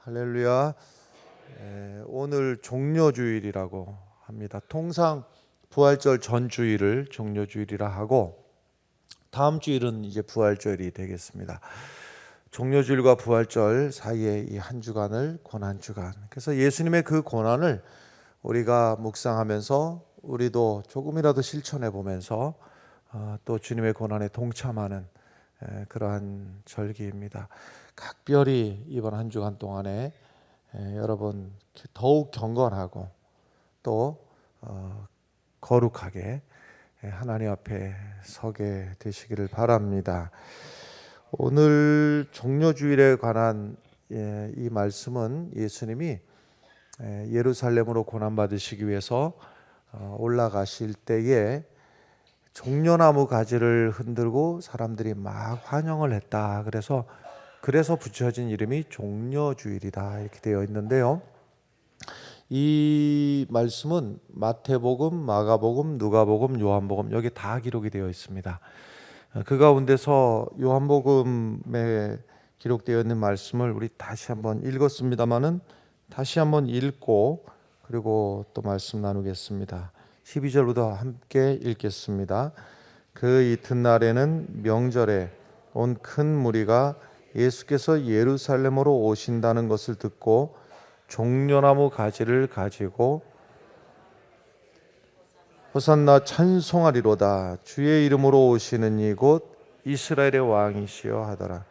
할렐루야. 오늘 종려주일이라고 합니다. 통상 부활절 전주일을 종려주일이라 하고 다음 주일은 이제 부활절이 되겠습니다. 종려주일과 부활절 사이에 이 한 주간을 고난주간, 그래서 예수님의 그 고난을 우리가 묵상하면서 우리도 조금이라도 실천해 보면서 또 주님의 고난에 동참하는 그러한 절기입니다. 각별히 이번 한 주간 동안에 여러분 더욱 경건하고 또 거룩하게 하나님 앞에 서게 되시기를 바랍니다. 오늘 종려주일에 관한 이 말씀은 예수님이 예루살렘으로 고난받으시기 위해서 올라가실 때에 종려나무 가지를 흔들고 사람들이 막 환영을 했다. 그래서 붙여진 이름이 종려주일이다 이렇게 되어 있는데요. 이 말씀은 마태복음, 마가복음, 누가복음, 요한복음 여기 다 기록이 되어 있습니다. 그 가운데서 요한복음에 기록되어 있는 말씀을 우리 다시 한번 읽었습니다마는 다시 한번 읽고 그리고 또 말씀 나누겠습니다. 12절부터 함께 읽겠습니다. 그 이튿날에는 명절에 온 큰 무리가 예수께서 예루살렘으로 오신다는 것을 듣고 종려나무 가지를 가지고 호산나 찬송하리로다. 주의 이름으로 오시는 이곳 이스라엘의 왕이시여 하더라.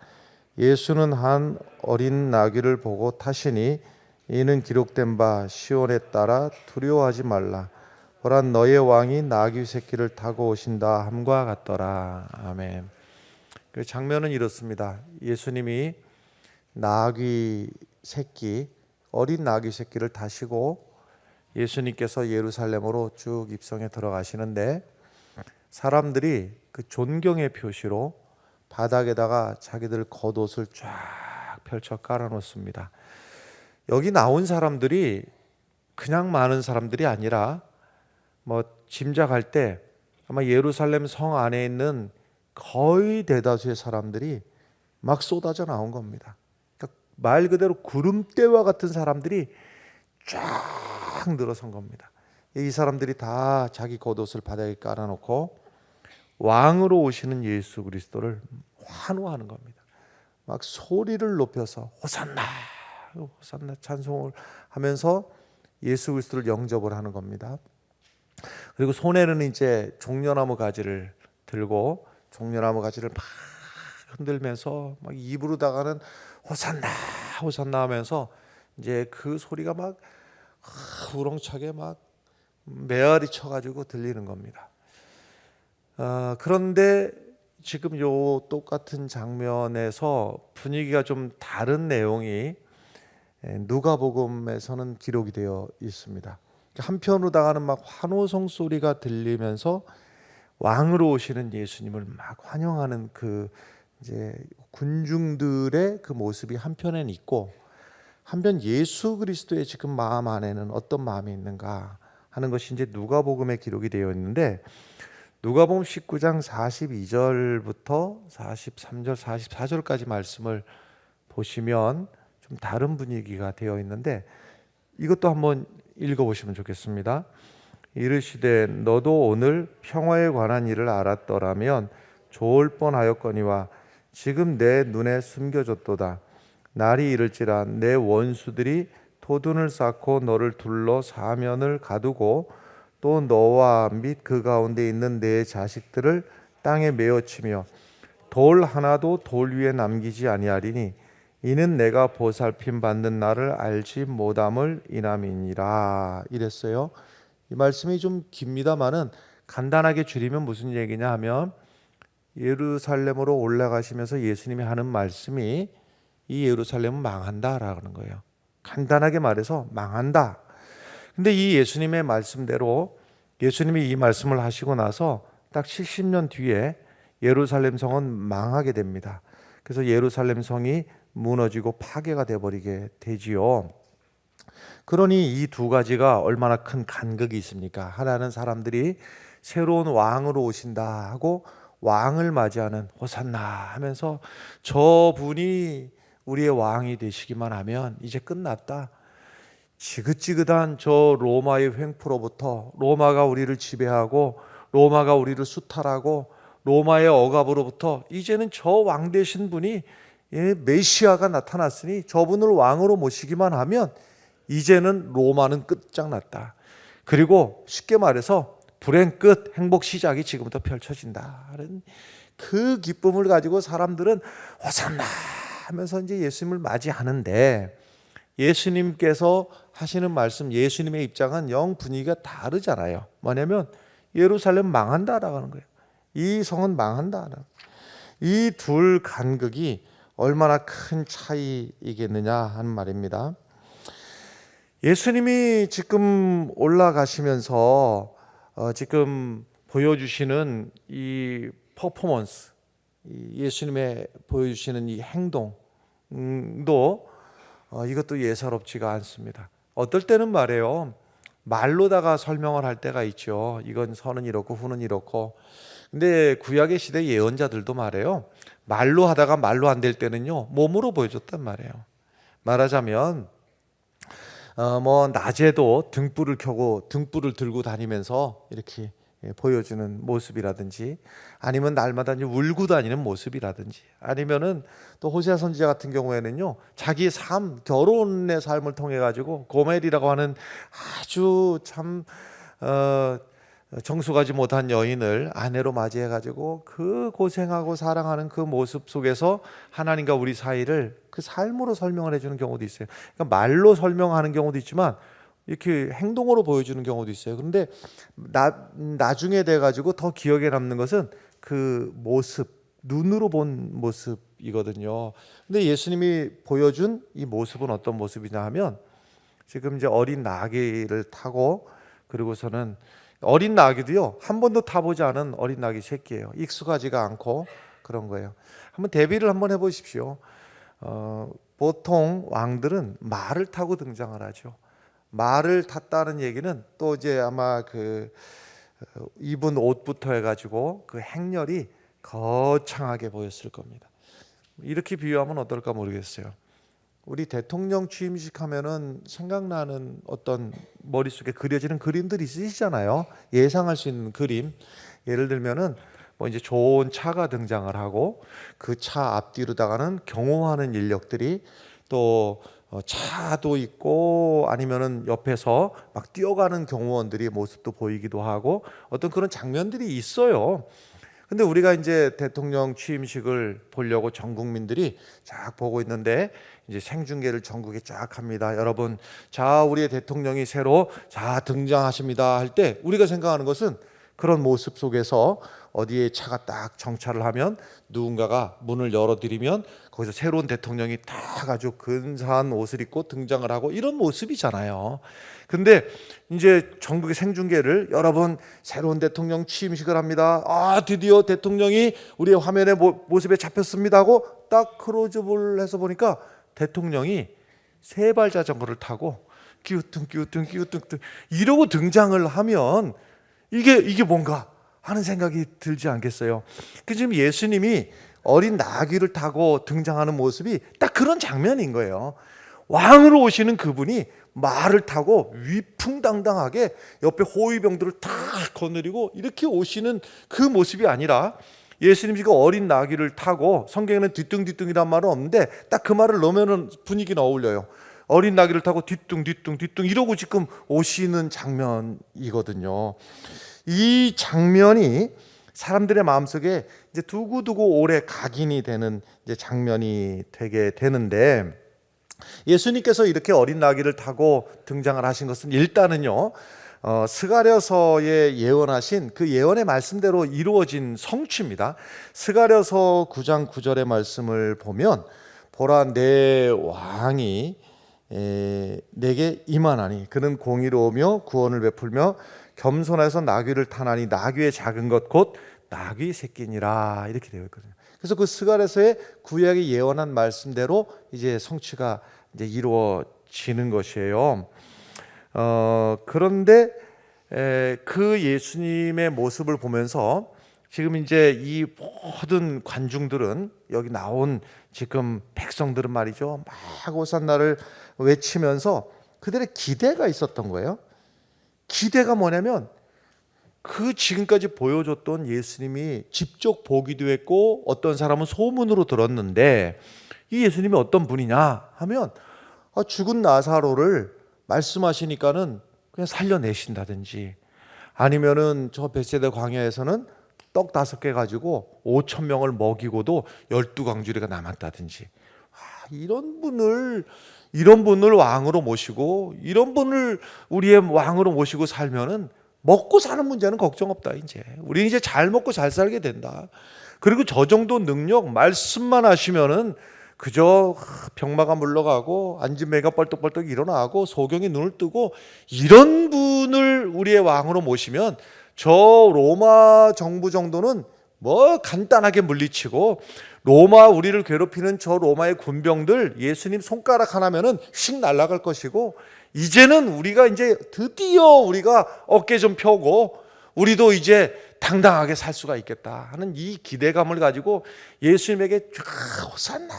예수는 한 어린 나귀를 보고 타시니 이는 기록된 바 시온에 따라 두려워하지 말라. 보라 너의 왕이 나귀 새끼를 타고 오신다 함과 같더라. 아멘. 그 장면은 이렇습니다. 예수님이 어린 나귀 새끼를 타시고 예수님께서 예루살렘으로 쭉 입성해 들어가시는데 사람들이 그 존경의 표시로 바닥에다가 자기들 겉옷을 쫙 펼쳐 깔아 놓습니다. 여기 나온 사람들이 그냥 많은 사람들이 아니라 짐작할 때 아마 예루살렘 성 안에 있는 거의 대다수의 사람들이 막 쏟아져 나온 겁니다. 그러니까 말 그대로 구름대와 같은 사람들이 쫙 늘어선 겁니다. 이 사람들이 다 자기 겉옷을 바닥에 깔아놓고 왕으로 오시는 예수 그리스도를 환호하는 겁니다. 막 소리를 높여서 호산나 호산나 찬송을 하면서 예수 그리스도를 영접을 하는 겁니다. 그리고 손에는 이제 종려나무 가지를 들고 종려나무 가지를 막 흔들면서 막 입으로다가는 호산나 호산나 하면서 이제 그 소리가 막 우렁차게 막 메아리 쳐가지고 들리는 겁니다. 그런데 지금 요 똑같은 장면에서 분위기가 좀 다른 내용이 누가복음에서는 기록이 되어 있습니다. 한편으로다가는 막 환호성 소리가 들리면서 왕으로 오시는 예수님을 막 환영하는 그 이제 군중들의 그 모습이 한편에는 있고 한편 예수 그리스도의 지금 마음 안에는 어떤 마음이 있는가 하는 것이 이제 누가복음에 기록이 되어 있는데 누가복음 19장 42절부터 43절, 44절까지 말씀을 보시면 좀 다른 분위기가 되어 있는데 이것도 한번 읽어보시면 좋겠습니다. 이르시되 너도 오늘 평화에 관한 일을 알았더라면 좋을 뻔하였거니와 지금 내 눈에 숨겨졌도다. 날이 이를지라 내 원수들이 토둔을 쌓고 너를 둘러 사면을 가두고 또 너와 및 그 가운데 있는 내 자식들을 땅에 메어치며 돌 하나도 돌 위에 남기지 아니하리니 이는 내가 보살핌 받는 날을 알지 못함을 인함이니라 이랬어요. 이 말씀이 좀 깁니다만은 간단하게 줄이면 무슨 얘기냐 하면 예루살렘으로 올라가시면서 예수님이 하는 말씀이 이 예루살렘은 망한다라는 거예요. 간단하게 말해서 망한다. 근데 이 예수님의 말씀대로 예수님이 이 말씀을 하시고 나서 딱 70년 뒤에 예루살렘 성은 망하게 됩니다. 그래서 예루살렘 성이 무너지고 파괴가 되어버리게 되지요. 그러니 이 두 가지가 얼마나 큰 간극이 있습니까? 하나는 사람들이 새로운 왕으로 오신다 하고 왕을 맞이하는 호산나 하면서 저분이 우리의 왕이 되시기만 하면 이제 끝났다. 지긋지긋한 저 로마의 횡포로부터, 로마가 우리를 지배하고 로마가 우리를 수탈하고 로마의 억압으로부터 이제는 저 왕 되신 분이 메시아가 나타났으니 저분을 왕으로 모시기만 하면 이제는 로마는 끝장났다. 그리고 쉽게 말해서 불행 끝, 행복 시작이 지금부터 펼쳐진다는 그 기쁨을 가지고 사람들은 호산나 하면서 이제 예수님을 맞이하는데, 예수님께서 하시는 말씀, 예수님의 입장은 영 분위기가 다르잖아요. 뭐냐면 예루살렘 망한다라고 하는 거예요. 이 성은 망한다. 이 둘 간극이 얼마나 큰 차이이겠느냐 하는 말입니다. 예수님이 지금 올라가시면서 지금 보여주시는 이 퍼포먼스, 예수님의 보여주시는 이 행동도 이것도 예사롭지가 않습니다. 어떨 때는 말이에요, 말로다가 설명을 할 때가 있죠. 이건 선은 이렇고 후는 이렇고. 근데 구약의 시대 예언자들도 말해요, 말로 하다가 말로 안 될 때는요 몸으로 보여줬단 말이에요. 말하자면 낮에도 등불을 켜고 등불을 들고 다니면서 이렇게 보여주는 모습이라든지, 아니면 날마다 이제 울고 다니는 모습이라든지, 아니면은 또 호세아 선지자 같은 경우에는요 자기의 삶, 결혼의 삶을 통해 가지고 고멜이라고 하는 아주 참 정숙하지 못한 여인을 아내로 맞이해 가지고 그 고생하고 사랑하는 그 모습 속에서 하나님과 우리 사이를 그 삶으로 설명을 해주는 경우도 있어요. 그러니까 말로 설명하는 경우도 있지만 이렇게 행동으로 보여주는 경우도 있어요. 그런데 나중에 돼 가지고 더 기억에 남는 것은 그 모습, 눈으로 본 모습이거든요. 근데 예수님이 보여준 이 모습은 어떤 모습이냐 하면, 지금 이제 어린 나귀를 타고, 그리고서는 어린 나귀도요 한 번도 타보지 않은 어린 나귀 새끼예요. 익숙하지가 않고 그런 거예요. 한번 대비를 한번 해보십시오. 보통 왕들은 말을 타고 등장을 하죠. 말을 탔다는 얘기는 또 이제 아마 그 입은 옷부터 해가지고 그 행렬이 거창하게 보였을 겁니다. 이렇게 비유하면 어떨까 모르겠어요. 우리 대통령 취임식 하면은 생각나는 어떤 머릿속에 그려지는 그림들이 있으시잖아요. 예상할 수 있는 그림. 예를 들면은 뭐 이제 좋은 차가 등장을 하고 그 차 앞뒤로다가는 경호하는 인력들이 또 차도 있고, 아니면은 옆에서 막 뛰어가는 경호원들이 모습도 보이기도 하고 어떤 그런 장면들이 있어요. 근데 우리가 이제 대통령 취임식을 보려고 전 국민들이 쫙 보고 있는데, 이제 생중계를 전국에 쫙 합니다. 여러분, 자, 우리의 대통령이 새로 등장하십니다 할 때 우리가 생각하는 것은 그런 모습 속에서 어디에 차가 딱 정차를 하면 누군가가 문을 열어드리면 거기서 새로운 대통령이 딱 아주 근사한 옷을 입고 등장을 하고 이런 모습이잖아요. 근데 이제 전국의 생중계를, 여러분 새로운 대통령 취임식을 합니다. 드디어 대통령이 우리의 화면의 모습에 잡혔습니다 하고 딱 클로즈업을 해서 보니까 대통령이 세발 자전거를 타고 끼우뚱 이러고 등장을 하면 이게 뭔가 하는 생각이 들지 않겠어요? 지금 예수님이 어린 나귀를 타고 등장하는 모습이 딱 그런 장면인 거예요. 왕으로 오시는 그분이 말을 타고 위풍당당하게 옆에 호위병들을 탁 거느리고 이렇게 오시는 그 모습이 아니라, 예수님 지금 어린 나귀를 타고, 성경에는 뒤뚱뒤뚱이란 말은 없는데 딱 그 말을 넣으면 분위기는 어울려요. 어린 나귀를 타고 뒤뚱 이러고 지금 오시는 장면이거든요. 이 장면이 사람들의 마음속에 이제 두고두고 오래 각인이 되는 이제 장면이 되게 되는데, 예수님께서 이렇게 어린 나귀를 타고 등장을 하신 것은 일단은요 스가랴서에 예언하신 그 예언의 말씀대로 이루어진 성취입니다. 스가랴서 9장 9절의 말씀을 보면, 보라 내 왕이 내게 임하나니 그는 공의로우며 구원을 베풀며 겸손해서 나귀를 타나니 나귀의 작은 것 곧 나귀 새끼니라, 이렇게 되어 있거든요. 그래서 그 스가랴서의 구약이 예언한 말씀대로 이제 성취가 이제 이루어지는 것이에요. 그런데 그 예수님의 모습을 보면서 지금 이제 이 모든 관중들은, 여기 나온 지금 백성들은 말이죠, 막 호산나를 외치면서 그들의 기대가 있었던 거예요. 기대가 뭐냐면 그 지금까지 보여줬던 예수님이 직접 보기도 했고 어떤 사람은 소문으로 들었는데, 이 예수님이 어떤 분이냐 하면 죽은 나사로를 말씀하시니까는 그냥 살려내신다든지, 아니면은 저 벳세다 광야에서는 떡 5개 가지고 5천 명을 먹이고도 12광주리가 남았다든지, 이런 분을 왕으로 모시고, 이런 분을 우리의 왕으로 모시고 살면은 먹고 사는 문제는 걱정 없다. 이제 우리 이제 잘 먹고 잘 살게 된다. 그리고 저 정도 능력, 말씀만 하시면은 그저 병마가 물러가고 앉은 매가 뻘떡뻘떡 일어나고 소경이 눈을 뜨고, 이런 분을 우리의 왕으로 모시면 저 로마 정부 정도는 뭐 간단하게 물리치고, 로마 우리를 괴롭히는 저 로마의 군병들 예수님 손가락 하나면은 휙 날아갈 것이고, 이제는 우리가 이제 드디어 우리가 어깨 좀 펴고 우리도 이제 당당하게 살 수가 있겠다 하는 이 기대감을 가지고 예수님에게 쫙 호산나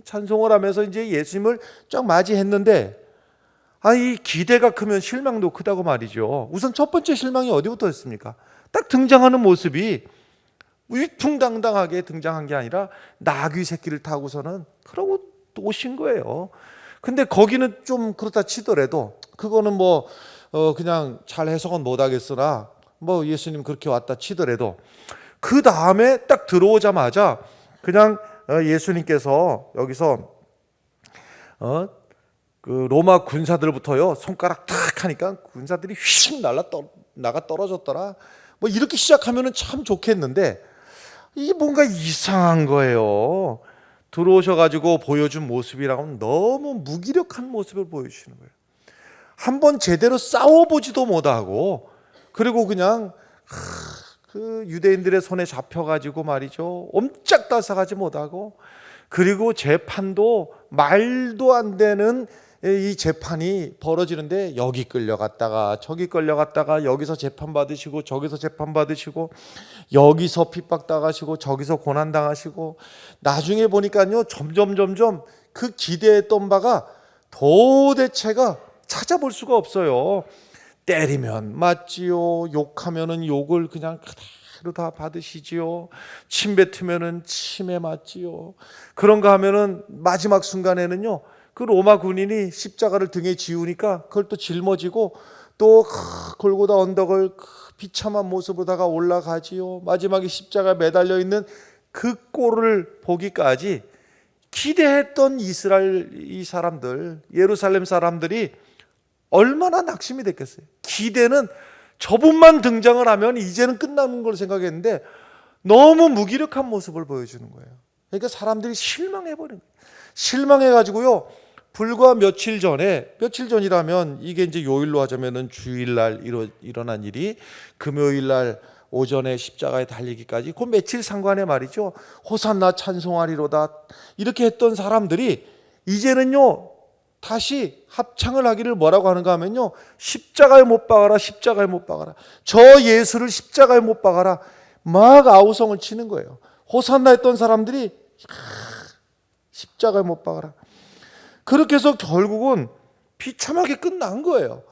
찬송을 하면서 이제 예수님을 쫙 맞이했는데, 이 기대가 크면 실망도 크다고 말이죠. 우선 첫 번째 실망이 어디부터였습니까? 딱 등장하는 모습이 위풍당당하게 등장한 게 아니라 나귀 새끼를 타고서는 그러고 오신 거예요. 근데 거기는 좀 그렇다 치더라도, 그거는 뭐 그냥 잘 해석은 못하겠으나 뭐 예수님 그렇게 왔다 치더라도, 그 다음에 딱 들어오자마자 그냥 예수님께서 여기서 그 로마 군사들부터요 손가락 탁 하니까 군사들이 휙 나가 떨어졌더라. 뭐 이렇게 시작하면은 참 좋겠는데, 이게 뭔가 이상한 거예요. 들어오셔가지고 보여준 모습이랑은 너무 무기력한 모습을 보여주시는 거예요. 한번 제대로 싸워보지도 못하고, 그리고 그냥 그 유대인들의 손에 잡혀가지고 말이죠, 옴짝달싹하지 못하고, 그리고 재판도 말도 안 되는 이 재판이 벌어지는데, 여기 끌려갔다가 저기 끌려갔다가 여기서 재판받으시고 저기서 재판받으시고 여기서 핍박당하시고 저기서 고난당하시고, 나중에 보니까요 점점 그 기대했던 바가 도대체가 찾아볼 수가 없어요. 때리면 맞지요, 욕하면은 욕을 그냥 그대로 다 받으시지요, 침 뱉으면은 침에 맞지요. 그런가 하면은 마지막 순간에는요 그 로마 군인이 십자가를 등에 지우니까 그걸 또 짊어지고 또 골고다 언덕을 비참한 모습으로다가 올라가지요. 마지막에 십자가에 매달려 있는 그 꼴을 보기까지 기대했던 이스라엘 이 사람들, 예루살렘 사람들이 얼마나 낙심이 됐겠어요. 기대는 저분만 등장을 하면 이제는 끝나는 걸 생각했는데 너무 무기력한 모습을 보여주는 거예요. 그러니까 사람들이 실망해버린 거예요. 실망해가지고요, 불과 며칠 전이라면 이게 이제 요일로 하자면은 주일날 일어난 일이 금요일날 오전에 십자가에 달리기까지 그 며칠 상관에 말이죠, 호산나 찬송하리로다 이렇게 했던 사람들이 이제는요 다시 합창을 하기를 뭐라고 하는가 하면요, 십자가에 못 박아라, 십자가에 못 박아라, 저 예수를 십자가에 못 박아라, 막 아우성을 치는 거예요. 호산나 했던 사람들이 십자가에 못 박아라. 그렇게 해서 결국은 비참하게 끝난 거예요.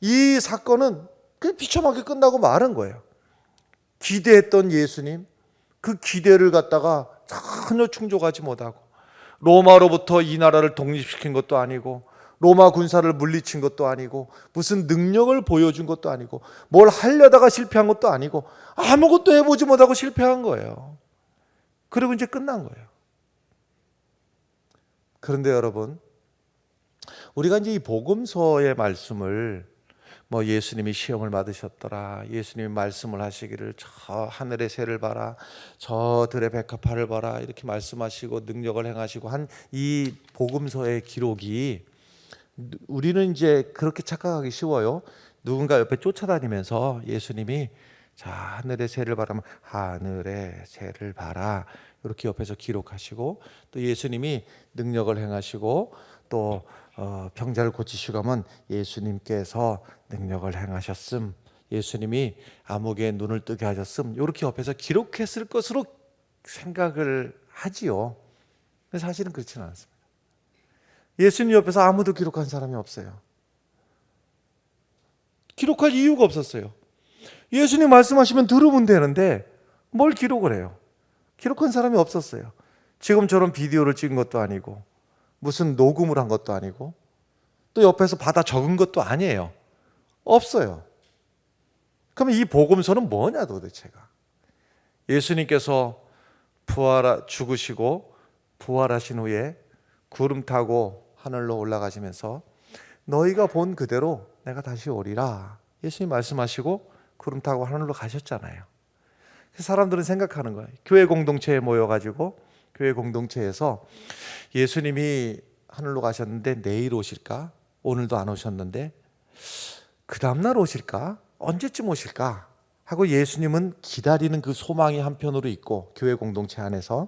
이 사건은 그냥 비참하게 끝나고 마는 거예요. 기대했던 예수님, 그 기대를 갖다가 전혀 충족하지 못하고, 로마로부터 이 나라를 독립시킨 것도 아니고, 로마 군사를 물리친 것도 아니고, 무슨 능력을 보여준 것도 아니고, 뭘 하려다가 실패한 것도 아니고, 아무것도 해보지 못하고 실패한 거예요. 그리고 이제 끝난 거예요. 그런데 여러분, 우리가 이제 이 복음서의 말씀을 뭐 예수님이 시험을 받으셨더라, 예수님이 말씀을 하시기를 저 하늘의 새를 봐라, 저 들의 백합화를 봐라 이렇게 말씀하시고 능력을 행하시고 한 이 복음서의 기록이, 우리는 이제 그렇게 착각하기 쉬워요. 누군가 옆에 쫓아다니면서 예수님이 자 하늘의 새를 바라면 하늘의 새를 봐라 이렇게 옆에서 기록하시고, 또 예수님이 능력을 행하시고 또 병자를 고치시고 하면 예수님께서 능력을 행하셨음 예수님이 아무개에 눈을 뜨게 하셨음, 이렇게 옆에서 기록했을 것으로 생각을 하지요. 근데 사실은 그렇지는 않습니다. 예수님 옆에서 아무도 기록한 사람이 없어요. 기록할 이유가 없었어요. 예수님 말씀하시면 들으면 되는데 뭘 기록을 해요? 기록한 사람이 없었어요. 지금처럼 비디오를 찍은 것도 아니고 무슨 녹음을 한 것도 아니고 또 옆에서 받아 적은 것도 아니에요. 없어요. 그러면 이 복음서는 뭐냐 도대체가? 예수님께서 죽으시고 부활하신 후에 구름 타고 하늘로 올라가시면서 너희가 본 그대로 내가 다시 오리라, 예수님 말씀하시고 구름 타고 하늘로 가셨잖아요. 사람들은 생각하는 거예요. 교회 공동체에 모여가지고 교회 공동체에서 예수님이 하늘로 가셨는데 내일 오실까? 오늘도 안 오셨는데 그 다음날 오실까? 언제쯤 오실까? 하고 예수님은 기다리는 그 소망이 한편으로 있고, 교회 공동체 안에서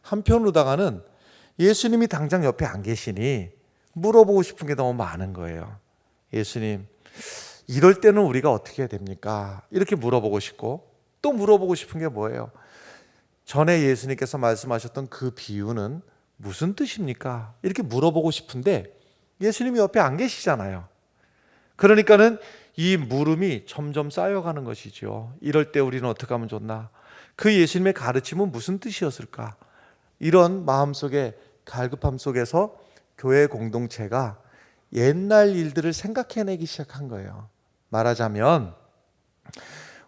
한편으로다가는 예수님이 당장 옆에 안 계시니 물어보고 싶은 게 너무 많은 거예요. 예수님, 이럴 때는 우리가 어떻게 해야 됩니까? 이렇게 물어보고 싶고, 또 물어보고 싶은 게 뭐예요? 전에 예수님께서 말씀하셨던 그 비유는 무슨 뜻입니까? 이렇게 물어보고 싶은데 예수님이 옆에 안 계시잖아요. 그러니까는 이 물음이 점점 쌓여가는 것이죠. 이럴 때 우리는 어떻게 하면 좋나? 그 예수님의 가르침은 무슨 뜻이었을까? 이런 마음속에 갈급함 속에서 교회 공동체가 옛날 일들을 생각해내기 시작한 거예요. 말하자면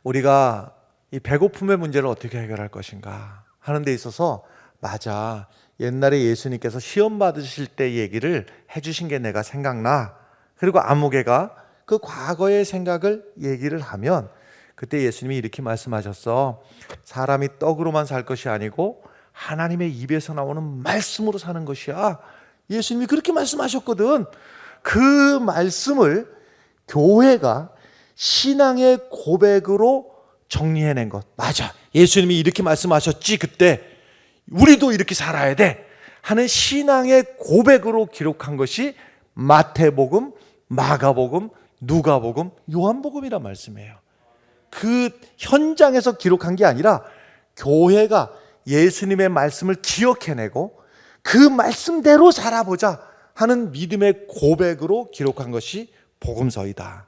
우리가 이 배고픔의 문제를 어떻게 해결할 것인가 하는 데 있어서, 맞아, 옛날에 예수님께서 시험 받으실 때 얘기를 해주신 게 내가 생각나. 그리고 아무개가 그 과거의 생각을 얘기를 하면 그때 예수님이 이렇게 말씀하셨어. 사람이 떡으로만 살 것이 아니고 하나님의 입에서 나오는 말씀으로 사는 것이야. 예수님이 그렇게 말씀하셨거든. 그 말씀을 교회가 신앙의 고백으로 정리해낸 것. 맞아, 예수님이 이렇게 말씀하셨지, 그때 우리도 이렇게 살아야 돼 하는 신앙의 고백으로 기록한 것이 마태복음, 마가복음, 누가복음, 요한복음이란 말씀이에요. 그 현장에서 기록한 게 아니라 교회가 예수님의 말씀을 기억해내고 그 말씀대로 살아보자 하는 믿음의 고백으로 기록한 것이 복음서이다.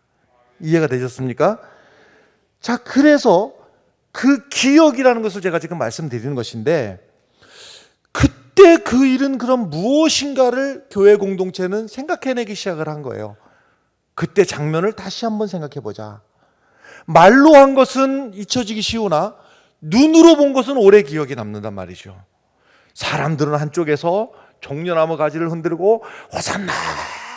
이해가 되셨습니까? 자, 그래서 그 기억이라는 것을 제가 지금 말씀드리는 것인데, 그때 그 일은 그럼 무엇인가를 교회 공동체는 생각해내기 시작을 한 거예요. 그때 장면을 다시 한번 생각해보자. 말로 한 것은 잊혀지기 쉬우나 눈으로 본 것은 오래 기억에 남는단 말이죠. 사람들은 한쪽에서 종려나무 가지를 흔들고 호산나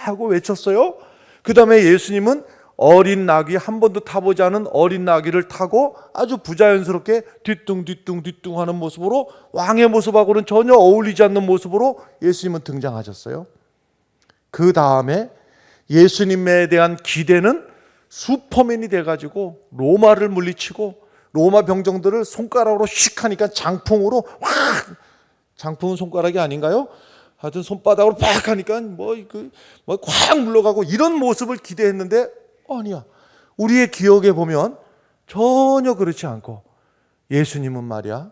하고 외쳤어요. 그 다음에 예수님은 어린 나귀, 한 번도 타보지 않은 어린 나귀를 타고 아주 부자연스럽게 뒤뚱 하는 모습으로, 왕의 모습하고는 전혀 어울리지 않는 모습으로 예수님은 등장하셨어요. 그 다음에 예수님에 대한 기대는 슈퍼맨이 돼가지고 로마를 물리치고 로마 병정들을 손가락으로 휙 하니까 장풍으로 확, 장풍은 손가락이 아닌가요? 하여튼 손바닥으로 팍 하니까 콱 물러가고, 이런 모습을 기대했는데 아니야. 우리의 기억에 보면 전혀 그렇지 않고 예수님은 말이야,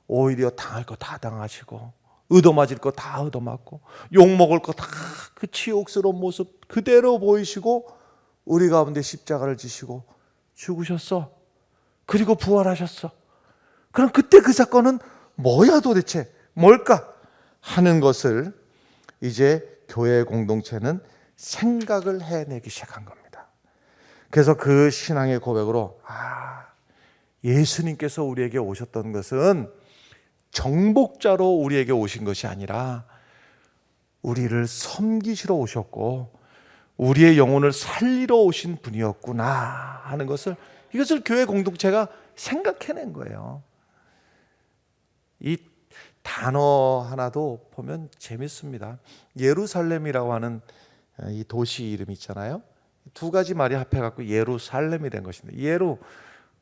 오히려 당할 거 다 당하시고 얻어맞을 거 다 얻어맞고 욕먹을 거 다 그 치욕스러운 모습 그대로 보이시고 우리 가운데 십자가를 지시고 죽으셨어. 그리고 부활하셨어. 그럼 그때 그 사건은 뭐야 도대체? 뭘까? 하는 것을 이제 교회 공동체는 생각을 해내기 시작한 겁니다. 그래서 그 신앙의 고백으로, 예수님께서 우리에게 오셨던 것은 정복자로 우리에게 오신 것이 아니라 우리를 섬기시러 오셨고 우리의 영혼을 살리러 오신 분이었구나 하는 것을, 이것을 교회 공동체가 생각해낸 거예요. 이 단어 하나도 보면 재밌습니다. 예루살렘이라고 하는 이 도시 이름 있잖아요. 두 가지 말이 합해갖고 예루살렘이 된 것인데, 예루,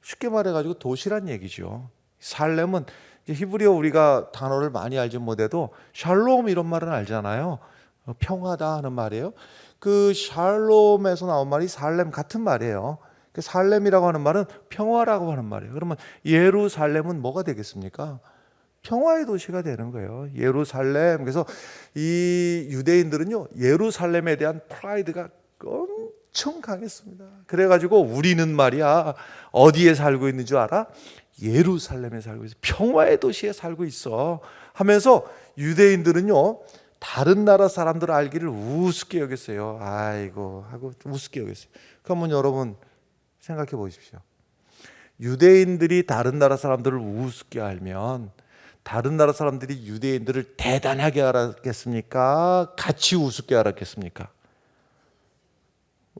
쉽게 말해가지고 도시란 얘기죠. 살렘은 히브리어 우리가 단어를 많이 알지 못해도 샬롬 이런 말은 알잖아요. 평화다 하는 말이에요. 그 샬롬에서 나온 말이 살렘 같은 말이에요. 살렘이라고 하는 말은 평화라고 하는 말이에요. 그러면 예루살렘은 뭐가 되겠습니까? 평화의 도시가 되는 거예요. 예루살렘. 그래서 이 유대인들은요, 예루살렘에 대한 프라이드가 엄청 강했습니다. 그래가지고 우리는 말이야, 어디에 살고 있는 줄 알아? 예루살렘에 살고 있어. 평화의 도시에 살고 있어 하면서 유대인들은요, 다른 나라 사람들을 알기를 우습게 여겼어요. 아이고 하고 우습게 여겼어요. 그러면 여러분 생각해 보십시오. 유대인들이 다른 나라 사람들을 우습게 알면 다른 나라 사람들이 유대인들을 대단하게 알았겠습니까? 같이 우습게 알았겠습니까?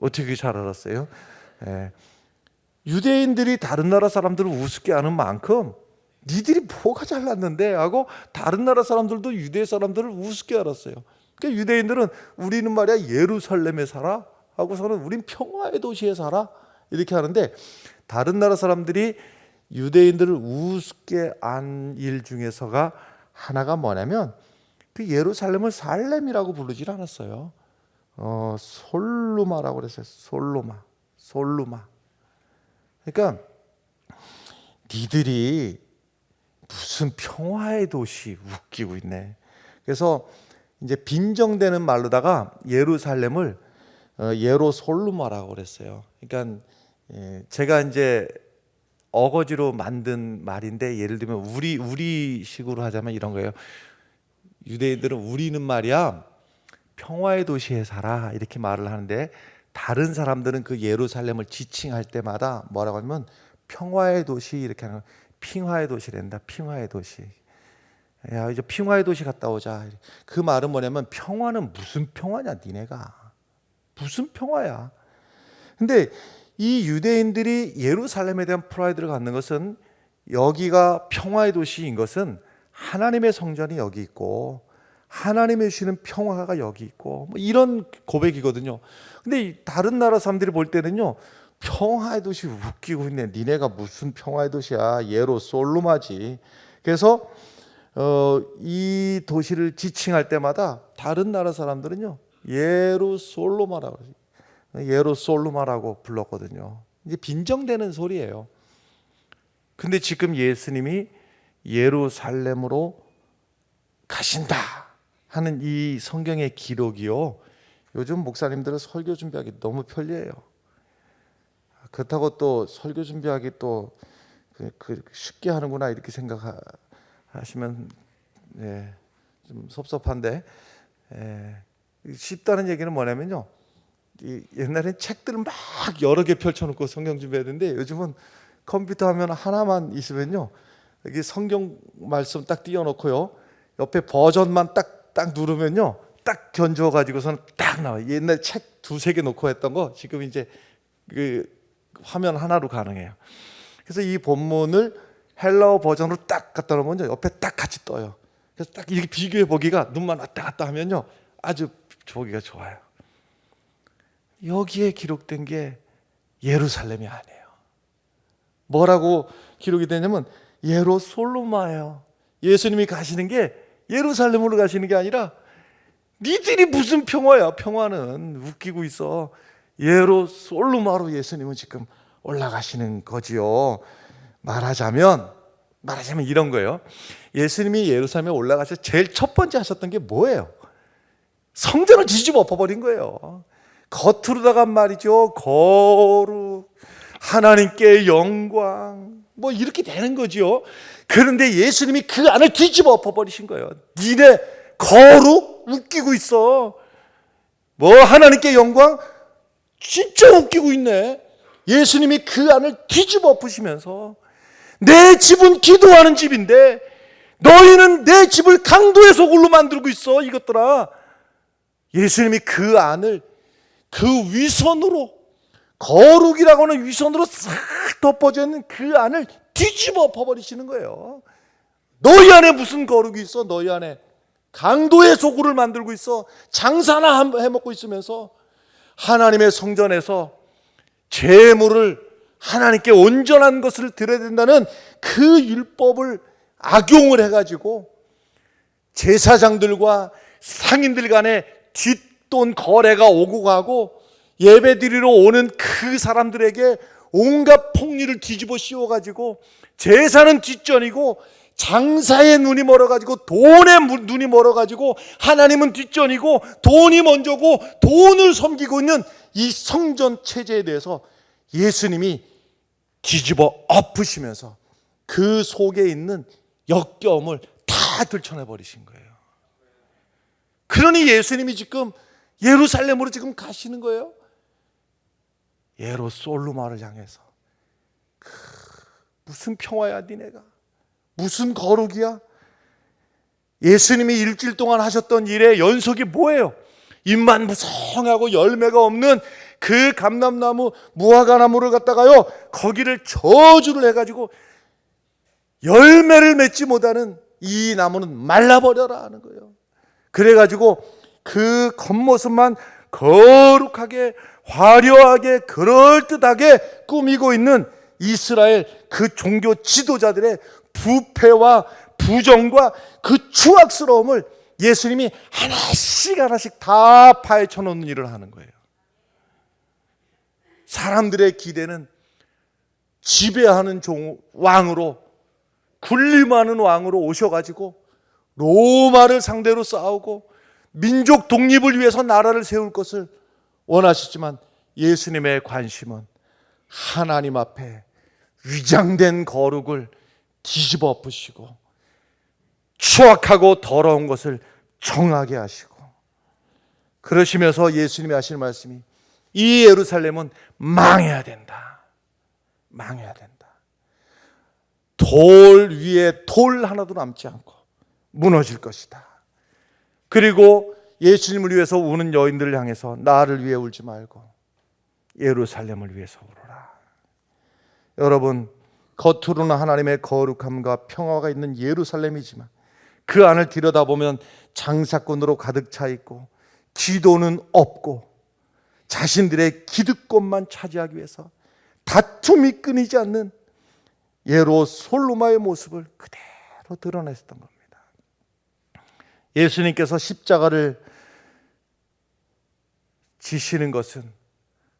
어떻게 잘 알았어요? 예. 유대인들이 다른 나라 사람들을 우습게 하는 만큼 니들이 뭐가 잘났는데 하고 다른 나라 사람들도 유대 사람들을 우습게 알았어요. 그러니까 유대인들은 우리는 말이야 예루살렘에 살아 하고서는 우린 평화의 도시에 살아 이렇게 하는데, 다른 나라 사람들이 유대인들을 우습게 한 일 중에서가 하나가 뭐냐면 그 예루살렘을 살렘이라고 부르질 않았어요. 솔루마라고 그랬어요. 솔루마. 그러니까 니들이 무슨 평화의 도시 웃기고 있네. 그래서 이제 빈정되는 말로다가 예루살렘을 예로솔루마라고 그랬어요. 그러니까 제가 이제 어거지로 만든 말인데, 예를 들면 우리식으로 하자면 이런 거예요. 유대인들은 우리는 말이야 평화의 도시에 살아 이렇게 말을 하는데, 다른 사람들은 그 예루살렘을 지칭할 때마다 뭐라고 하면 평화의 도시 이렇게 하는 거예요. 핑화의 도시란다. 핑화의 도시. 야, 이제 핑화의 도시 갔다 오자. 그 말은 뭐냐면 평화는 무슨 평화냐 니네가. 무슨 평화야. 근데 이 유대인들이 예루살렘에 대한 프라이드를 갖는 것은, 여기가 평화의 도시인 것은 하나님의 성전이 여기 있고 하나님이 주시는 평화가 여기 있고 뭐 이런 고백이거든요. 근데 다른 나라 사람들이 볼 때는요, 평화의 도시 웃기고 있네. 니네가 무슨 평화의 도시야. 예루솔루마지. 그래서 이 도시를 지칭할 때마다 다른 나라 사람들은요, 예루솔루마라고 불렀거든요. 이제 빈정되는 소리예요. 근데 지금 예수님이 예루살렘으로 가신다 하는 이 성경의 기록이요, 요즘 목사님들은 설교 준비하기 너무 편리해요. 그렇다고 또 설교 준비하기 또 쉽게 하는구나 이렇게 생각하시면 좀 섭섭한데, 쉽다는 얘기는 뭐냐면요, 옛날엔 책들을 막 여러 개 펼쳐놓고 성경 준비했는데, 요즘은 컴퓨터 화면 하나만 있으면요, 여기 성경 말씀 딱 띄워놓고요, 옆에 버전만 딱 누르면요, 딱 견주어가지고서는 딱 나와요. 옛날 책 두세 개 놓고 했던 거 지금 이제 그 화면 하나로 가능해요. 그래서 이 본문을 헬라어 버전으로 딱 갖다 놓으면 옆에 딱 같이 떠요. 그래서 딱 이렇게 비교해 보기가, 눈만 왔다 갔다 하면요, 아주 보기가 좋아요. 여기에 기록된 게 예루살렘이 아니에요. 뭐라고 기록이 되냐면 예루솔루마예요. 예수님이 가시는 게 예루살렘으로 가시는 게 아니라, 니들이 무슨 평화야. 평화는 웃기고 있어. 예루솔루마로 예수님은 지금 올라가시는 거지요. 말하자면 이런 거예요. 예수님이 예루살렘에 올라가서 제일 첫 번째 하셨던 게 뭐예요? 성전을 뒤집어 엎어버린 거예요. 겉으로다가 말이죠, 거룩, 하나님께 영광, 뭐 이렇게 되는 거죠. 그런데 예수님이 그 안을 뒤집어 엎어버리신 거예요. 니네 거룩? 웃기고 있어. 뭐 하나님께 영광? 진짜 웃기고 있네. 예수님이 그 안을 뒤집어 엎으시면서, 내 집은 기도하는 집인데 너희는 내 집을 강도의 소굴로 만들고 있어 이것들아. 예수님이 그 안을 그 위선으로, 거룩이라고 하는 위선으로 싹 덮어져 있는 그 안을 뒤집어 엎어버리시는 거예요. 너희 안에 무슨 거룩이 있어? 너희 안에 강도의 소굴을 만들고 있어. 장사나 해먹고 있으면서 하나님의 성전에서 제물을 하나님께 온전한 것을 드려야 된다는 그 율법을 악용을 해가지고 제사장들과 상인들 간에 뒷돈 거래가 오고 가고, 예배드리러 오는 그 사람들에게 온갖 폭리를 뒤집어 씌워가지고 제사는 뒷전이고 장사에 눈이 멀어가지고 돈에 눈이 멀어가지고 하나님은 뒷전이고 돈이 먼저고 돈을 섬기고 있는 이 성전 체제에 대해서 예수님이 뒤집어 엎으시면서 그 속에 있는 역겨움을 다 들춰내 버리신 거예요. 그러니 예수님이 지금 예루살렘으로 지금 가시는 거예요. 예루솔루마를 향해서. 무슨 평화야 니네가, 무슨 거룩이야? 예수님이 일주일 동안 하셨던 일의 연속이 뭐예요? 잎만 무성하고 열매가 없는 그 감람나무, 무화과나무를 갖다가요, 거기를 저주를 해가지고 열매를 맺지 못하는 이 나무는 말라버려라 하는 거예요. 그래가지고 그 겉모습만 거룩하게 화려하게 그럴듯하게 꾸미고 있는 이스라엘 그 종교 지도자들의 부패와 부정과 그 추악스러움을 예수님이 하나씩 다 파헤쳐 놓는 일을 하는 거예요. 사람들의 기대는 지배하는 왕으로, 군림하는 왕으로 오셔가지고 로마를 상대로 싸우고 민족 독립을 위해서 나라를 세울 것을 원하시지만 예수님의 관심은 하나님 앞에 위장된 거룩을 뒤집어 엎으시고 추악하고 더러운 것을 정하게 하시고, 그러시면서 예수님이 하시는 말씀이 이 예루살렘은 망해야 된다. 망해야 된다. 돌 위에 돌 하나도 남지 않고 무너질 것이다. 그리고 예수님을 위해서 우는 여인들을 향해서 나를 위해 울지 말고 예루살렘을 위해서 울어라. 여러분, 겉으로는 하나님의 거룩함과 평화가 있는 예루살렘이지만 그 안을 들여다보면 장사꾼으로 가득 차 있고 기도는 없고 자신들의 기득권만 차지하기 위해서 다툼이 끊이지 않는 예루솔루마의 모습을 그대로 드러냈던 겁니다. 예수님께서 십자가를 지시는 것은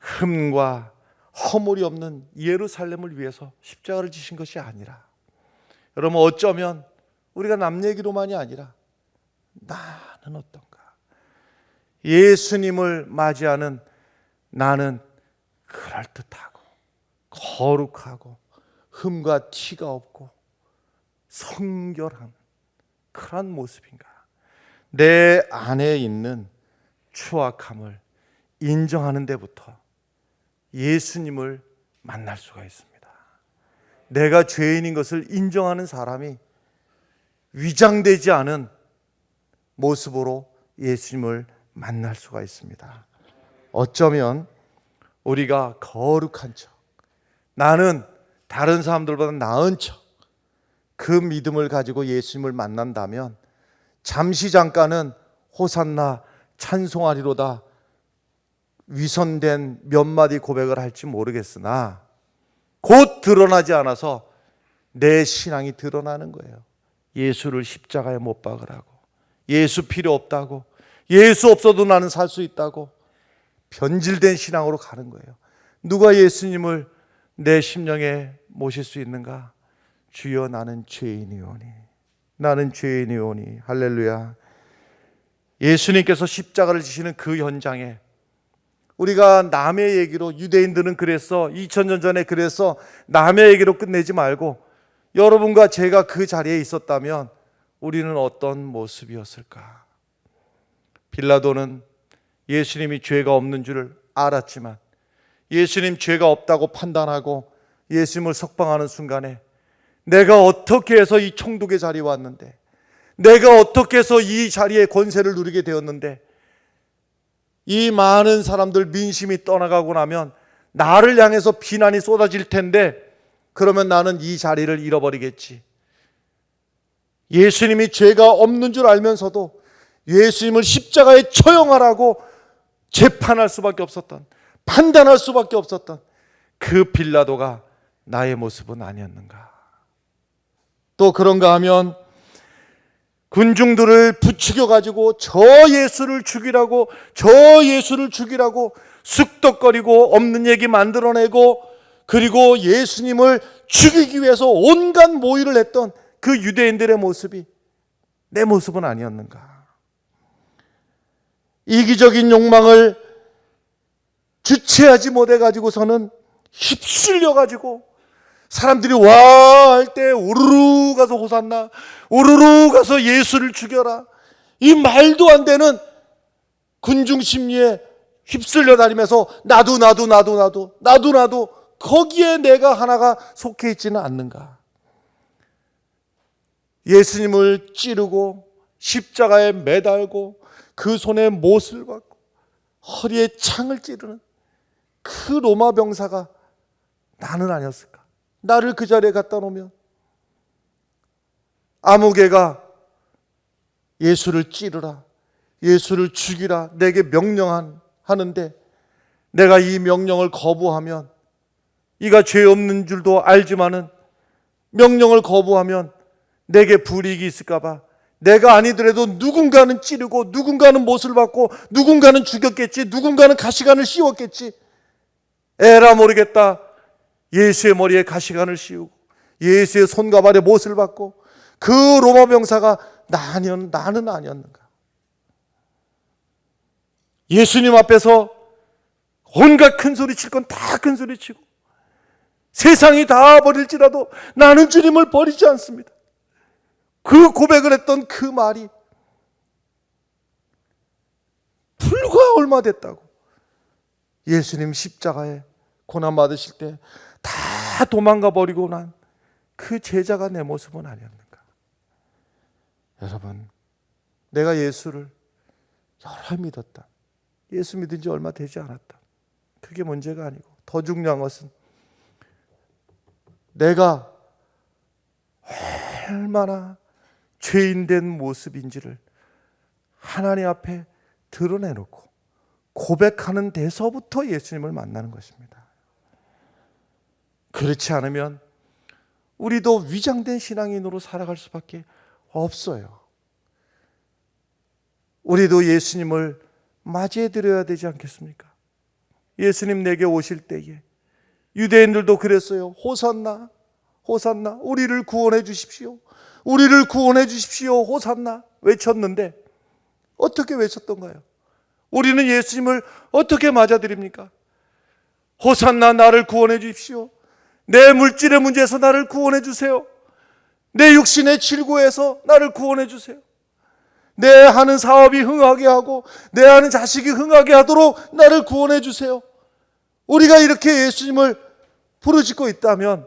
흠과 허물이 없는 예루살렘을 위해서 십자가를 지신 것이 아니라, 여러분 어쩌면 우리가 남 얘기로만이 아니라 나는 어떤가, 예수님을 맞이하는 나는 그럴듯하고 거룩하고 흠과 티가 없고 성결한 그런 모습인가, 내 안에 있는 추악함을 인정하는 데부터 예수님을 만날 수가 있습니다. 내가 죄인인 것을 인정하는 사람이 위장되지 않은 모습으로 예수님을 만날 수가 있습니다. 어쩌면 우리가 거룩한 척, 나는 다른 사람들보다 나은 척, 그 믿음을 가지고 예수님을 만난다면 잠시 잠깐은 호산나 찬송하리로다 위선된 몇 마디 고백을 할지 모르겠으나 곧 드러나지 않아서 내 신앙이 드러나는 거예요. 예수를 십자가에 못 박으라고, 예수 필요 없다고, 예수 없어도 나는 살 수 있다고 변질된 신앙으로 가는 거예요. 누가 예수님을 내 심령에 모실 수 있는가? 주여 나는 죄인이오니, 나는 죄인이오니. 할렐루야. 예수님께서 십자가를 지시는 그 현장에 우리가 남의 얘기로, 유대인들은 그랬어, 2000년 전에 그래서 남의 얘기로 끝내지 말고 여러분과 제가 그 자리에 있었다면 우리는 어떤 모습이었을까? 빌라도는 예수님이 죄가 없는 줄을 알았지만 예수님 죄가 없다고 판단하고 예수님을 석방하는 순간에 내가 어떻게 해서 이 총독의 자리에 왔는데, 내가 어떻게 해서 이 자리에 권세를 누리게 되었는데, 이 많은 사람들 민심이 떠나가고 나면 나를 향해서 비난이 쏟아질 텐데 그러면 나는 이 자리를 잃어버리겠지. 예수님이 죄가 없는 줄 알면서도 예수님을 십자가에 처형하라고 재판할 수밖에 없었던, 판단할 수밖에 없었던 그 빌라도가 나의 모습은 아니었는가? 또 그런가 하면 군중들을 부추겨 가지고 저 예수를 죽이라고 쑥덕거리고 없는 얘기 만들어내고 그리고 예수님을 죽이기 위해서 온갖 모의를 했던 그 유대인들의 모습이 내 모습은 아니었는가? 이기적인 욕망을 주체하지 못해가지고서는 휩쓸려가지고 사람들이 와 할 때 우르르 가서 호산나, 우르르 가서 예수를 죽여라, 이 말도 안 되는 군중 심리에 휩쓸려 다니면서 나도 거기에 내가 하나가 속해 있지는 않는가? 예수님을 찌르고 십자가에 매달고 그 손에 못을 받고 허리에 창을 찌르는 그 로마 병사가 나는 아니었을까? 나를 그 자리에 갖다 놓으면 아무개가 예수를 찌르라, 예수를 죽이라 내게 명령하는데 내가 이 명령을 거부하면, 이가 죄 없는 줄도 알지만은 명령을 거부하면 내게 불이익이 있을까 봐 내가 아니더라도 누군가는 찌르고 누군가는 못을 받고 누군가는 죽였겠지, 누군가는 가시관을 씌웠겠지. 에라 모르겠다. 예수의 머리에 가시관을 씌우고 예수의 손과 발에 못을 받고 그 로마 병사가 나는 아니었는가? 예수님 앞에서 온갖 큰 소리 칠 건 다 큰 소리 치고 세상이 다 버릴지라도 나는 주님을 버리지 않습니다. 그 고백을 했던 그 말이 불과 얼마 됐다고 예수님 십자가에 고난 받으실 때 다 도망가 버리고 난 그 제자가 내 모습은 아니었는가? 여러분, 내가 예수를 여러 믿었다, 예수 믿은 지 얼마 되지 않았다, 그게 문제가 아니고 더 중요한 것은 내가 얼마나 죄인된 모습인지를 하나님 앞에 드러내놓고 고백하는 데서부터 예수님을 만나는 것입니다. 그렇지 않으면 우리도 위장된 신앙인으로 살아갈 수밖에 없어요. 우리도 예수님을 맞이해 드려야 되지 않겠습니까? 예수님 내게 오실 때에 유대인들도 그랬어요. 호산나, 호산나, 우리를 구원해 주십시오, 우리를 구원해 주십시오, 호산나 외쳤는데 어떻게 외쳤던가요? 우리는 예수님을 어떻게 맞아드립니까? 호산나, 나를 구원해 주십시오, 내 물질의 문제에서 나를 구원해 주세요, 내 육신의 질고에서 나를 구원해 주세요, 내 하는 사업이 흥하게 하고 내 하는 자식이 흥하게 하도록 나를 구원해 주세요. 우리가 이렇게 예수님을 부르짖고 있다면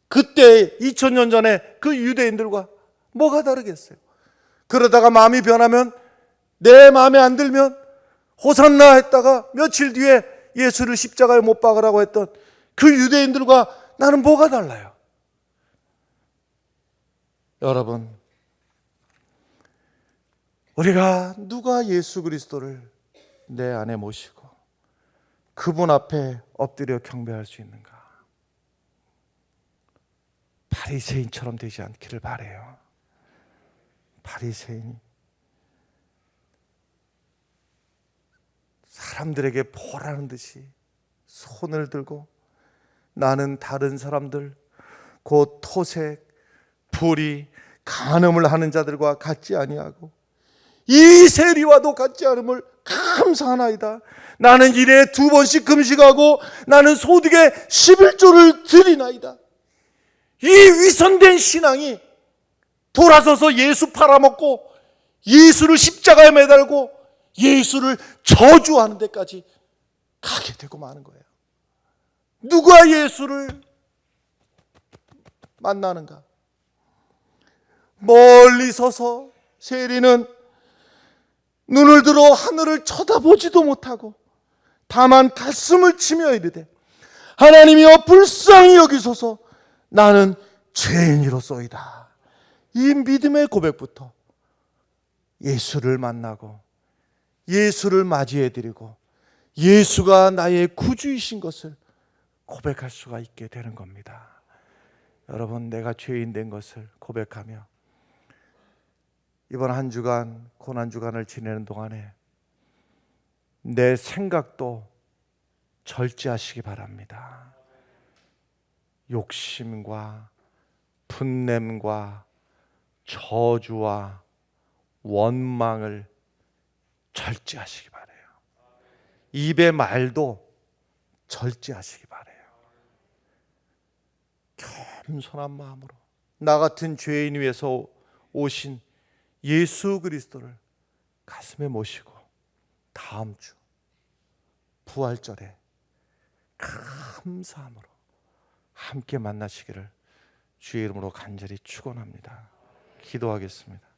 그때 2000년 전에 그 유대인들과 뭐가 다르겠어요? 그러다가 마음이 변하면, 내 마음에 안 들면 호산나 했다가 며칠 뒤에 예수를 십자가에 못 박으라고 했던 그 유대인들과 나는 뭐가 달라요? 여러분, 우리가 누가 예수 그리스도를 내 안에 모시고 그분 앞에 엎드려 경배할 수 있는가? 바리새인처럼 되지 않기를 바라요. 바리새인이 사람들에게 보라는 듯이 손을 들고 나는 다른 사람들, 곧 토색, 불의, 간음을 하는 자들과 같지 아니하고 이 세리와도 같지 않음을 감사하나이다. 나는 일에 2번씩 금식하고 나는 소득의 11조를 드리나이다. 이 위선된 신앙이 돌아서서 예수 팔아먹고 예수를 십자가에 매달고 예수를 저주하는 데까지 가게 되고 마는 거예요. 누가 예수를 만나는가? 멀리 서서 세리는 눈을 들어 하늘을 쳐다보지도 못하고 다만 가슴을 치며 이르되 하나님이여 불쌍히 여기소서, 나는 죄인이로소이다. 이 믿음의 고백부터 예수를 만나고 예수를 맞이해드리고 예수가 나의 구주이신 것을 고백할 수가 있게 되는 겁니다. 여러분, 내가 죄인 된 것을 고백하며 이번 한 주간 고난주간을 지내는 동안에 내 생각도 절제하시기 바랍니다. 욕심과 분냄과 저주와 원망을 절제하시기 바래요. 입의 말도 절제하시기 바래요. 겸손한 마음으로 나 같은 죄인 위해서 오신 예수 그리스도를 가슴에 모시고 다음 주 부활절에 감사함으로 함께 만나시기를 주의 이름으로 간절히 축원합니다. 기도하겠습니다.